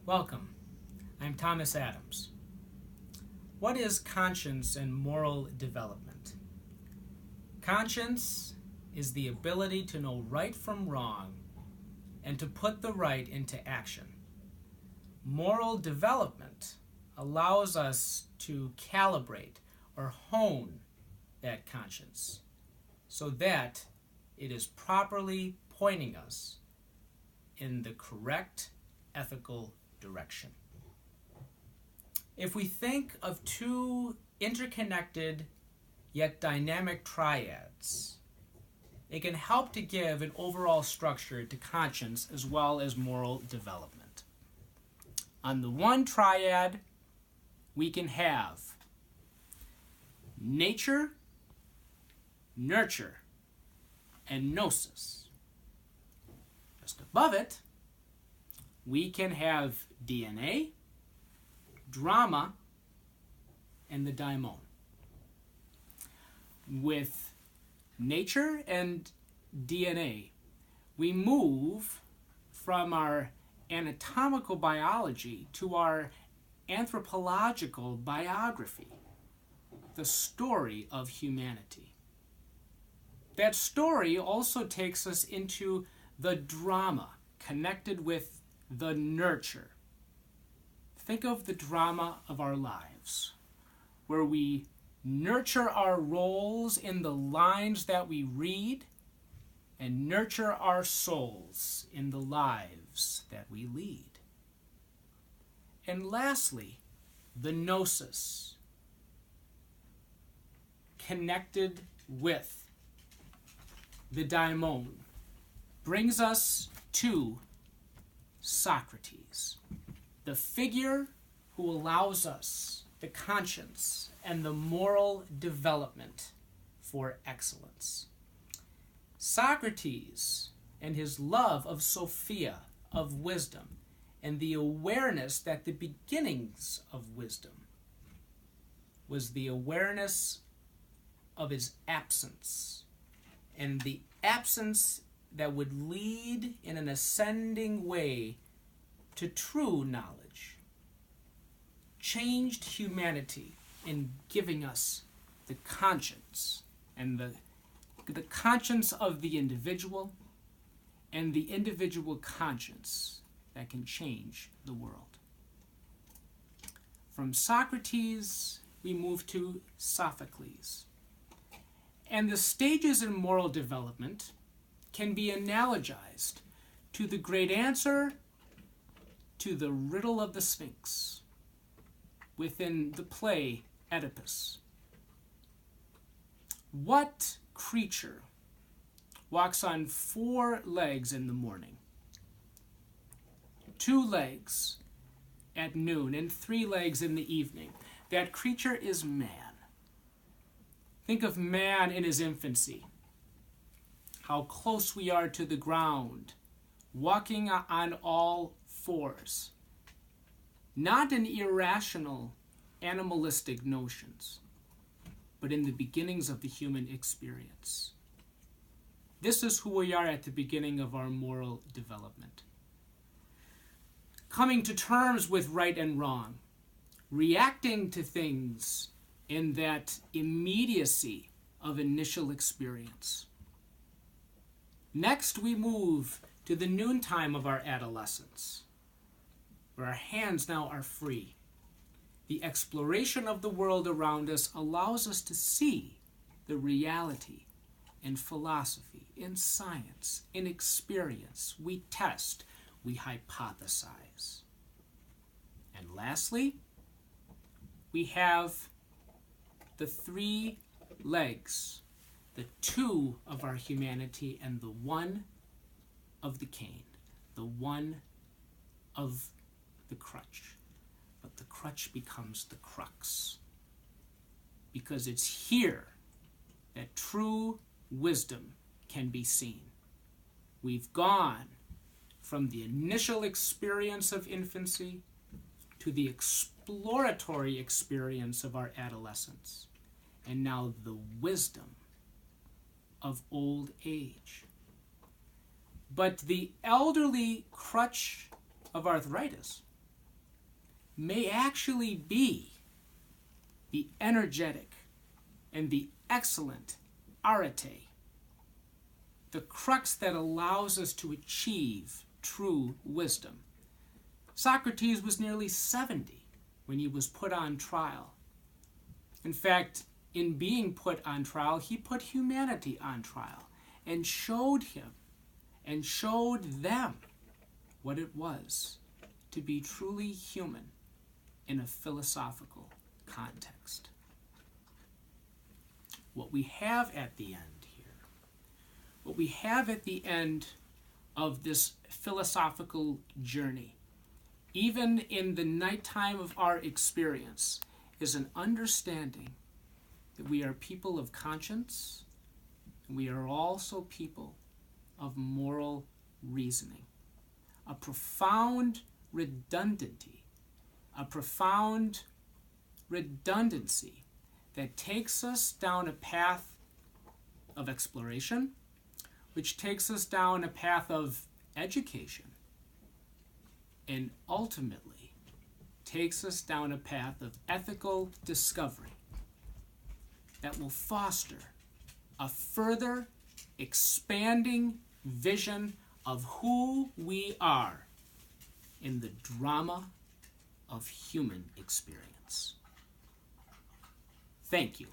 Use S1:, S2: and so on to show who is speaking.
S1: Welcome. I'm Thomas Adams. What is conscience and moral development? Conscience is the ability to know right from wrong and to put the right into action. Moral development allows us to calibrate or hone that conscience so that it is properly pointing us in the correct ethical direction. If we think of two interconnected yet dynamic triads, it can help to give an overall structure to conscience as well as moral development. On the one triad, we can have nature, nurture, and gnosis. Just above it, we can have DNA, drama, and the daimon. With nature and DNA, we move from our anatomical biology to our anthropological biography, the story of humanity. That story also takes us into the drama connected with the nurture. Think of the drama of our lives, where we nurture our roles in the lines that we read and nurture our souls in the lives that we lead. And lastly, the gnosis, connected with the daimon, brings us to Socrates, the figure who allows us the conscience and the moral development for excellence. Socrates and his love of Sophia, of wisdom, and the awareness that the beginnings of wisdom was the awareness of his absence, and the absence that would lead in an ascending way to true knowledge, changed humanity in giving us the conscience and the conscience of the individual and the individual conscience that can change the world. From Socrates, we move to Sophocles. And the stages in moral development can be analogized to the great answer to the riddle of the Sphinx within the play Oedipus. What creature walks on 4 legs in the morning, 2 legs at noon, and 3 legs in the evening? That creature is man. Think of man in his infancy, how close we are to the ground, walking on all 4s. Not in irrational, animalistic notions, but in the beginnings of the human experience. This is who we are at the beginning of our moral development. Coming to terms with right and wrong, reacting to things in that immediacy of initial experience. Next, we move to the noontime of our adolescence, where our hands now are free. The exploration of the world around us allows us to see the reality in philosophy, in science, in experience. We test, we hypothesize. And lastly, we have the 3 legs, the 2 of our humanity and the 1 of the cane, the 1 of the crutch. But the crutch becomes the crux, because it's here that true wisdom can be seen. We've gone from the initial experience of infancy to the exploratory experience of our adolescence, and now the wisdom of old age. But the elderly crutch of arthritis may actually be the energetic and the excellent arete, the crux that allows us to achieve true wisdom. Socrates was nearly 70 when he was put on trial. In fact, in being put on trial, he put humanity on trial and showed them what it was to be truly human in a philosophical context. What we have at the end here, what we have at the end of this philosophical journey, even in the nighttime of our experience, is an understanding that we are people of conscience, and we are also people of moral reasoning. A profound redundancy that takes us down a path of exploration, which takes us down a path of education, and ultimately takes us down a path of ethical discovery that will foster a further expanding vision of who we are in the drama of human experience. Thank you.